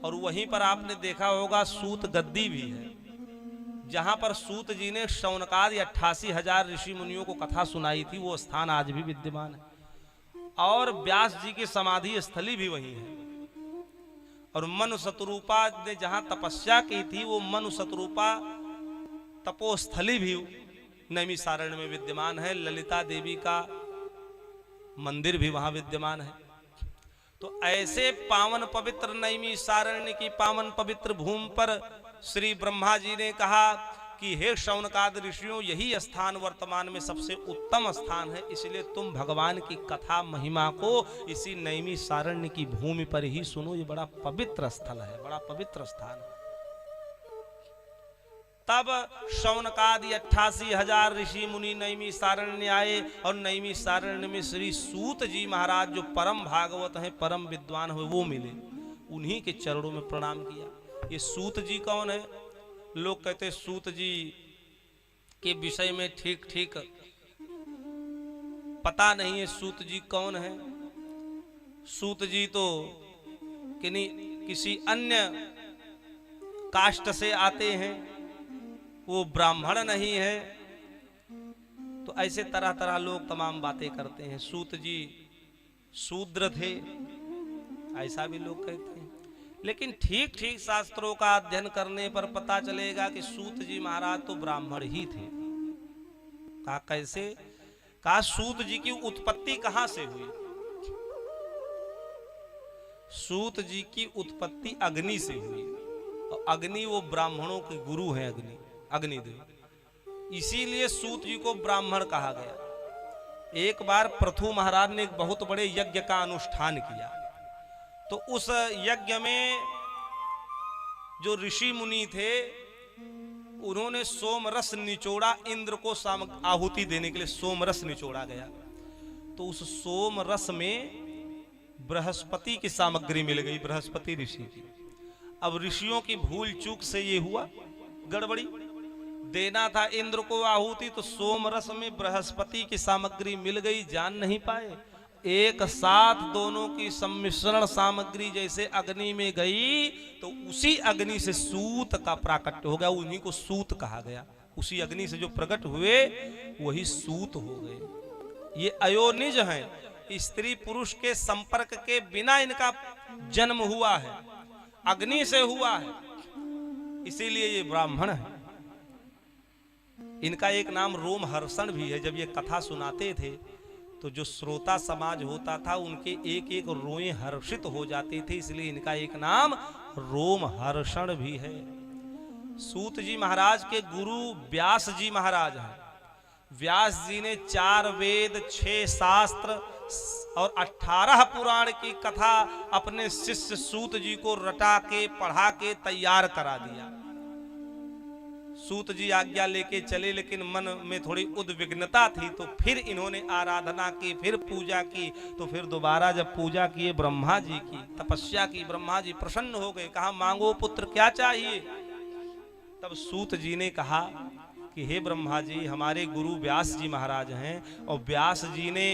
और वहीं पर आपने देखा होगा सूत गद्दी भी है, जहां पर सूत जी ने शौनकादि 88,000 ऋषि मुनियों को कथा सुनाई थी, वो स्थान आज भी विद्यमान है। और व्यास जी की समाधि स्थली भी वही है। और मनु शतरूपा ने जहां तपस्या की थी, वो मनु शतरूपा तपोस्थली भी नैमिषारण्य में विद्यमान है। ललिता देवी का मंदिर भी वहां विद्यमान है। तो ऐसे पावन पवित्र नैमिषारण्य की पावन पवित्र भूमि पर श्री ब्रह्मा जी ने कहा कि हे शौनकादि ऋषियों, यही स्थान वर्तमान में सबसे उत्तम स्थान है, इसलिए तुम भगवान की कथा महिमा को इसी नैमिषारण्य की भूमि पर ही सुनो। ये बड़ा पवित्र स्थल है, बड़ा पवित्र स्थान है। तब शौनकादि 88,000 ऋषि मुनि नैमिषारण्य आए और नैमिषारण्य में श्री सूत जी महाराज जो परम भागवत हैं, परम विद्वान हुए, वो मिले। उन्हीं के चरणों में प्रणाम किया। ये सूत जी कौन है? लोग कहते सूत जी के विषय में ठीक ठीक पता नहीं है सूत जी कौन है। सूत जी तो किसी अन्य कास्ट से आते हैं, वो ब्राह्मण नहीं है। तो ऐसे तरह तरह लोग तमाम बातें करते हैं। सूत जी शूद्र थे, ऐसा भी लोग कहते हैं। लेकिन ठीक ठीक शास्त्रों का अध्ययन करने पर पता चलेगा कि सूत जी महाराज तो ब्राह्मण ही थे। कहा कैसे? कहा सूत जी की उत्पत्ति कहां से हुई? सूत जी की उत्पत्ति अग्नि से हुई, और अग्नि वो ब्राह्मणों के गुरु हैं, अग्निदेव। इसीलिए सूत जी को ब्राह्मण कहा गया। एक बार पृथु महाराज ने एक बहुत बड़े यज्ञ का अनुष्ठान किया। तो उस यज्ञ में जो ऋषि मुनि थे, उन्होंने सोमरस निचोड़ा। इंद्र को आहुति देने के लिए सोमरस निचोड़ा गया। तो उस सोमरस में बृहस्पति की सामग्री मिल गई, बृहस्पति ऋषि की। अब ऋषियों की भूल चूक से ये हुआ गड़बड़ी। देना था इंद्र को आहुति, तो सोमरस में बृहस्पति की सामग्री मिल गई, जान नहीं पाए। एक साथ दोनों की सम्मिश्रण सामग्री जैसे अग्नि में गई, तो उसी अग्नि से सूत का प्राकट्य हो गया। उन्हीं को सूत कहा गया। उसी अग्नि से जो प्रकट हुए वही सूत हो गए। ये अयोनिज हैं, स्त्री पुरुष के संपर्क के बिना इनका जन्म हुआ है, अग्नि से हुआ है, इसीलिए ये ब्राह्मण है। इनका एक नाम रोमहर्षण भी है। जब ये कथा सुनाते थे तो जो श्रोता समाज होता था, उनके एक एक रोएं हर्षित हो जाते थे, इसलिए इनका एक नाम रोमहर्षण भी है। सूत जी महाराज के गुरु व्यास जी महाराज हैं। व्यास जी ने 4 वेद, 6 शास्त्र और 18 पुराण की कथा अपने शिष्य सूत जी को रटा के पढ़ा के तैयार करा दिया। सूत जी आज्ञा लेके चले, लेकिन मन में थोड़ी उद्विग्नता थी, तो फिर इन्होंने आराधना की, फिर पूजा की। तो फिर दोबारा जब पूजा किए, ब्रह्मा जी की तपस्या की, ब्रह्मा जी प्रसन्न हो गए। कहा मांगो पुत्र, क्या चाहिए? तब सूत जी ने कहा कि हे ब्रह्मा जी, हमारे गुरु व्यास जी महाराज हैं, और व्यास जी ने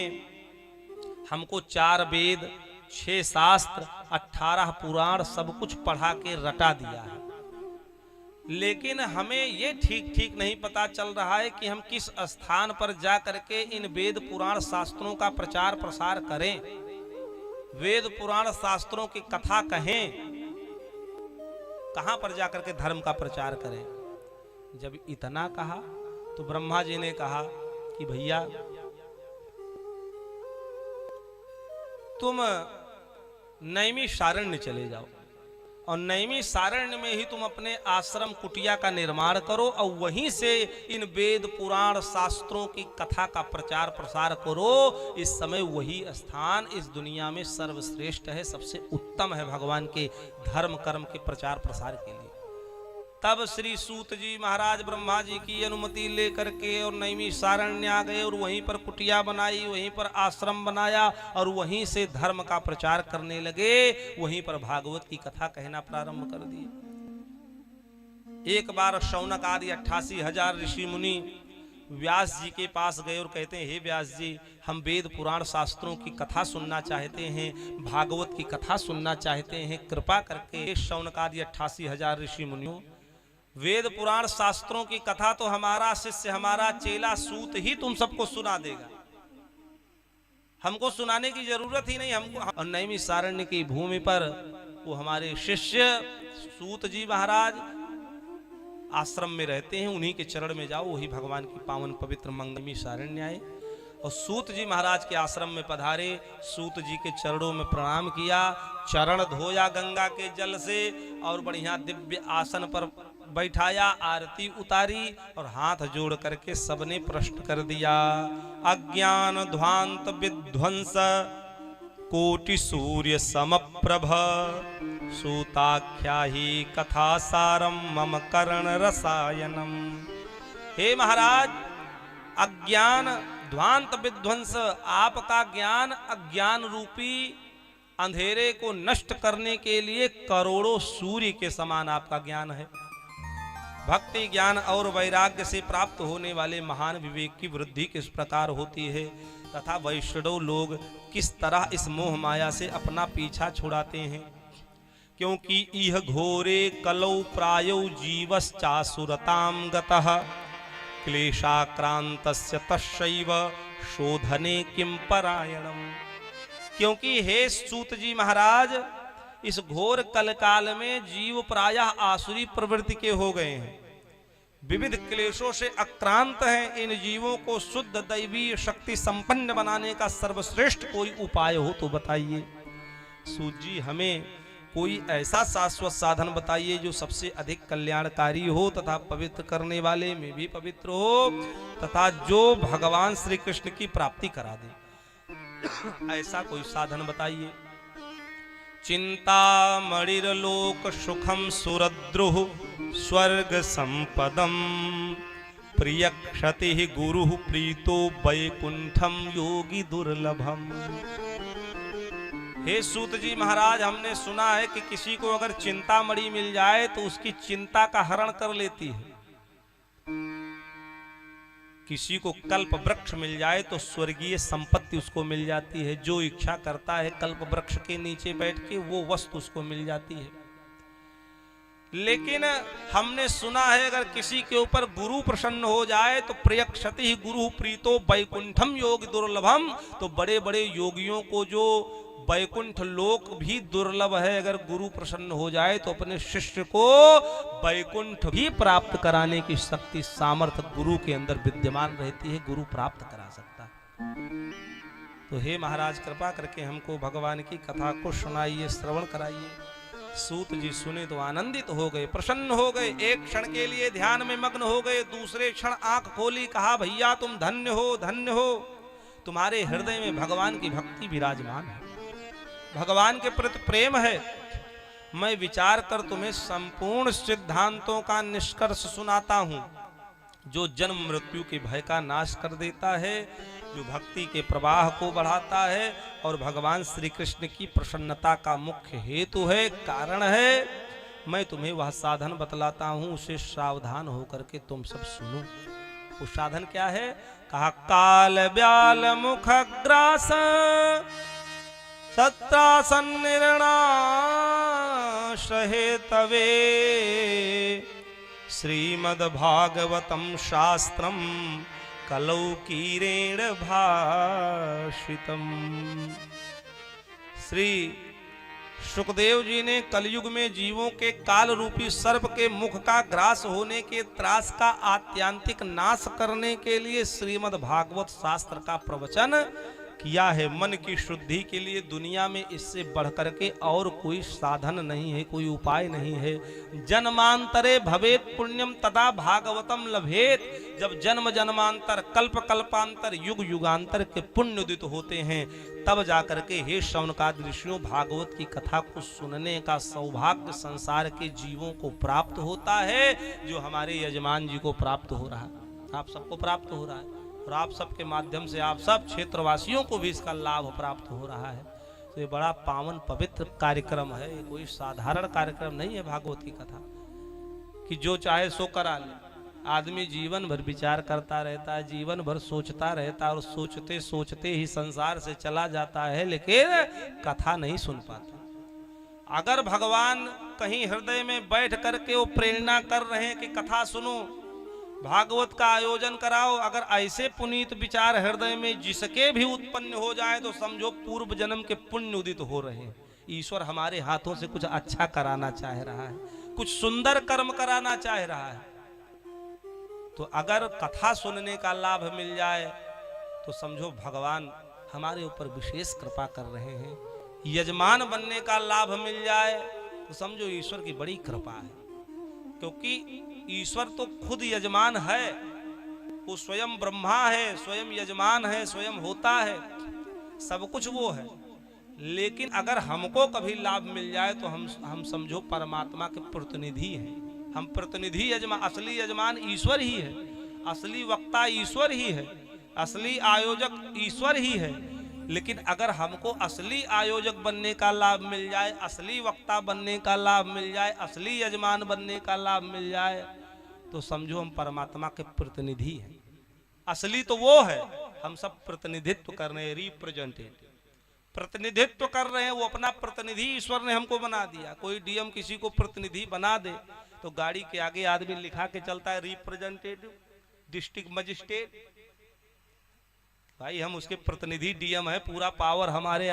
हमको 4 वेद, 6 शास्त्र, 18 पुराण सब कुछ पढ़ा के रटा दिया है। लेकिन हमें ये ठीक ठीक नहीं पता चल रहा है कि हम किस स्थान पर जा करके इन वेद पुराण शास्त्रों का प्रचार प्रसार करें, वेद पुराण शास्त्रों की कथा कहें, कहां पर जाकर के धर्म का प्रचार करें। जब इतना कहा तो ब्रह्मा जी ने कहा कि भैया तुम नैमिषारण्य चले जाओ, और नैमिषारण्य में ही तुम अपने आश्रम कुटिया का निर्माण करो, और वहीं से इन वेद पुराण शास्त्रों की कथा का प्रचार प्रसार करो। इस समय वही स्थान इस दुनिया में सर्वश्रेष्ठ है, सबसे उत्तम है भगवान के धर्म कर्म के प्रचार प्रसार के लिए। तब श्री सूत जी महाराज ब्रह्मा जी की अनुमति लेकर के और नैमिषारण्य आ गए, और वहीं पर कुटिया बनाई, वहीं पर आश्रम बनाया, और वहीं से धर्म का प्रचार करने लगे। वहीं पर भागवत की कथा कहना प्रारंभ कर दिए। एक बार शौनक आदि 88,000 ऋषि मुनि व्यास जी के पास गए और कहते हैं, हे व्यास जी, हम वेद पुराण शास्त्रों की कथा सुनना चाहते हैं, भागवत की कथा सुनना चाहते हैं, कृपा करके शौनकादि 88,000 ऋषि मुनियों, वेद पुराण शास्त्रों की कथा तो हमारा शिष्य, हमारा चेला सूत ही तुम सबको सुना देगा, हमको सुनाने की जरूरत ही नहीं। हमको और नैमिषारण्य की भूमि पर वो हमारे शिष्य सूत जी महाराज आश्रम में रहते हैं, उन्हीं के चरण में जाओ, वही भगवान की पावन पवित्र नैमिषारण्य आए और सूत जी महाराज के आश्रम में पधारे। सूत जी के चरणों में प्रणाम किया, चरण धोया गंगा के जल से और बढ़िया दिव्य आसन पर बैठाया, आरती उतारी और हाथ जोड़ करके सबने प्रश्न कर दिया। अज्ञान ध्वांत विध्वंस कोटि सूर्य समप्रभ सूताख्या ही कथा सारम मम कर्ण रसायनम। हे महाराज, अज्ञान ध्वांत विध्वंस, आपका ज्ञान अज्ञान रूपी अंधेरे को नष्ट करने के लिए करोड़ों सूर्य के समान आपका ज्ञान है। भक्ति ज्ञान और वैराग्य से प्राप्त होने वाले महान विवेक की वृद्धि किस प्रकार होती है तथा वैष्णव लोग किस तरह इस मोह माया से अपना पीछा छुड़ाते हैं, क्योंकि इह घोरे कलौ प्रायौ जीवश्चासुरतां गतः क्लेशाक्रांतस्य तस्यैव शोधने किं परायणम्। क्योंकि हे सूत जी महाराज, इस घोर कलकाल में जीव प्रायः आसुरी प्रवृत्ति के हो गए हैं, विविध क्लेशों से अक्रांत हैं। इन जीवों को शुद्ध दैवीय शक्ति संपन्न बनाने का सर्वश्रेष्ठ कोई उपाय हो तो बताइए। सूत जी, हमें कोई ऐसा शाश्वत साधन बताइए जो सबसे अधिक कल्याणकारी हो तथा पवित्र करने वाले में भी पवित्र हो तथा जो भगवान श्री कृष्ण की प्राप्ति करा दे। ऐसा कोई साधन बताइए। चिंता मणिर्लोक सुखम सुरद्रुः स्वर्ग संपदम प्रिय क्षति गुरु प्रीतो वैकुंठम योगी दुर्लभम। हे सूत जी महाराज, हमने सुना है कि किसी को अगर चिंतामणि मिल जाए तो उसकी चिंता का हरण कर लेती है, किसी को कल्प वृक्ष मिल जाए तो स्वर्गीय संपत्ति उसको मिल जाती है, जो इच्छा करता है कल्प वृक्ष के नीचे बैठ के वो वस्तु उसको मिल जाती है। लेकिन हमने सुना है अगर किसी के ऊपर गुरु प्रसन्न हो जाए तो प्रिय क्षति ही गुरु प्रीतो वैकुंठम योग दुर्लभम। तो बड़े बड़े योगियों को जो वैकुंठ लोक भी दुर्लभ है, अगर गुरु प्रसन्न हो जाए तो अपने शिष्य को वैकुंठ भी प्राप्त कराने की शक्ति सामर्थ्य गुरु के अंदर विद्यमान रहती है, गुरु प्राप्त करा सकता है। तो हे महाराज, कृपा करके हमको भगवान की कथा को सुनाइए, श्रवण कराइए। सूत जी सुने तो आनंदित हो गए, प्रसन्न हो गए, एक क्षण के लिए ध्यान में मग्न हो गए, दूसरे क्षण आंख खोली, कहा भैया तुम धन्य हो, धन्य हो, तुम्हारे हृदय में भगवान की भक्ति विराजमान है, भगवान के प्रति प्रेम है। मैं विचार कर तुम्हें संपूर्ण सिद्धांतों का निष्कर्ष सुनाता हूं, जो जन्म मृत्यु के भय का नाश कर देता है, जो भक्ति के प्रवाह को बढ़ाता है और भगवान श्री कृष्ण की प्रसन्नता का मुख्य हेतु है, कारण है। मैं तुम्हें वह साधन बतलाता हूं, उसे सावधान होकर के तुम सब सुनो। वो साधन क्या है? कहा काल ब्याल मुख ग्रास सत्रासन निर्णाशहे तवे श्रीमद्भागवतम शास्त्रम कलौकीरेण भाषितम। श्री सुखदेव जी ने कलयुग में जीवों के काल रूपी सर्प के मुख का ग्रास होने के त्रास का आत्यांतिक नाश करने के लिए श्रीमद् भागवत शास्त्र का प्रवचन किया है। मन की शुद्धि के लिए दुनिया में इससे बढ़कर के और कोई साधन नहीं है, कोई उपाय नहीं है। जन्मांतरे भवेत पुण्यम तदा भागवतम लभेत। जब जन्म जन्मांतर कल्प कल्पांतर युग युगांतर के पुण्य उदित होते हैं, तब जाकर के हे शौनकादि ऋषियों भागवत की कथा को सुनने का सौभाग्य संसार के जीवों को प्राप्त होता है, जो हमारे यजमान जी को प्राप्त हो रहा है, आप सबको प्राप्त हो रहा है और आप सबके माध्यम से आप सब क्षेत्रवासियों को भी इसका लाभ प्राप्त हो रहा है। तो ये बड़ा पावन पवित्र कार्यक्रम है, ये कोई साधारण कार्यक्रम नहीं है भागवत की कथा कि जो चाहे सो करा ले। आदमी जीवन भर विचार करता रहता है, जीवन भर सोचता रहता है और सोचते सोचते ही संसार से चला जाता है, लेकिन कथा नहीं सुन पाता। अगर भगवान कहीं हृदय में बैठ करके वो प्रेरणा कर रहे हैं कि कथा सुनो, भागवत का आयोजन कराओ, अगर ऐसे पुनीत विचार हृदय में जिसके भी उत्पन्न हो जाए तो समझो पूर्व जन्म के पुण्य उदित हो रहे हैं। ईश्वर हमारे हाथों से कुछ अच्छा कराना चाह रहा है, कुछ सुंदर कर्म कराना चाह रहा है। तो अगर कथा सुनने का लाभ मिल जाए तो समझो भगवान हमारे ऊपर विशेष कृपा कर रहे हैं। यजमान बनने का लाभ मिल जाए तो समझो ईश्वर की बड़ी कृपा है, क्योंकि ईश्वर तो खुद यजमान है, वो स्वयं ब्रह्मा है, स्वयं यजमान है, स्वयं होता है, सब कुछ वो है। लेकिन अगर हमको कभी लाभ मिल जाए तो हम समझो परमात्मा के प्रतिनिधि हैं। हम प्रतिनिधि यजमान, असली यजमान ईश्वर ही है, असली वक्ता ईश्वर ही है, असली आयोजक ईश्वर ही है। लेकिन अगर हमको असली आयोजक बनने का लाभ मिल जाए, असली वक्ता बनने का लाभ मिल जाए, असली यजमान बनने का लाभ मिल जाए तो समझो हम परमात्मा के प्रतिनिधि हैं। असली तो वो है, हम सब प्रतिनिधित्व कर रहे हैं, रिप्रेजेंटेटिव प्रतिनिधित्व कर रहे हैं। वो अपना प्रतिनिधि ईश्वर ने हमको बना दिया। कोई डीएम किसी को प्रतिनिधि बना दे तो गाड़ी के आगे आदमी लिखा के चलता है रिप्रेजेंटेटिव, डिस्ट्रिक्ट मजिस्ट्रेट। भाई हम उसके प्रतिनिधि डीएम है, पूरा पावर हमारे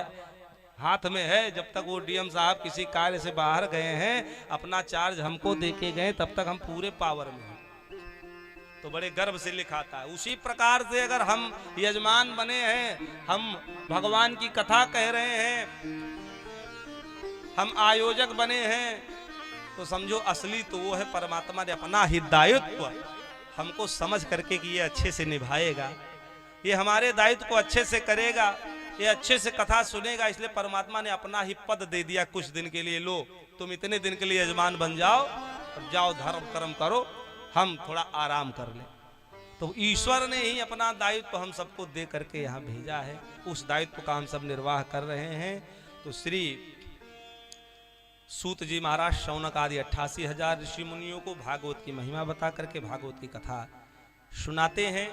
हाथ में है। जब तक वो डीएम साहब किसी कार्य से बाहर गए हैं, अपना चार्ज हमको देके गए, तब तक हम पूरे पावर में हैं। तो बड़े गर्व से लिखाता है। उसी प्रकार से अगर हम यजमान बने हैं, हम भगवान की कथा कह रहे हैं, हम आयोजक बने हैं, तो समझो असली तो वो है परमात्मा ने अपना ही दायित्व हमको समझ करके कि ये अच्छे से निभाएगा, ये हमारे दायित्व को अच्छे से करेगा, ये अच्छे से कथा सुनेगा, इसलिए परमात्मा ने अपना ही पद दे दिया कुछ दिन के लिए। लो तुम इतने दिन के लिए यजमान बन जाओ, अब जाओ धर्म कर्म करो, हम थोड़ा आराम कर ले। तो ईश्वर ने ही अपना दायित्व हम सबको दे करके यहाँ भेजा है, उस दायित्व का हम सब निर्वाह कर रहे हैं। तो श्री सूत जी महाराज शौनक आदि 88,000 ऋषि मुनियों को भागवत की महिमा बता करके भागवत की कथा सुनाते हैं।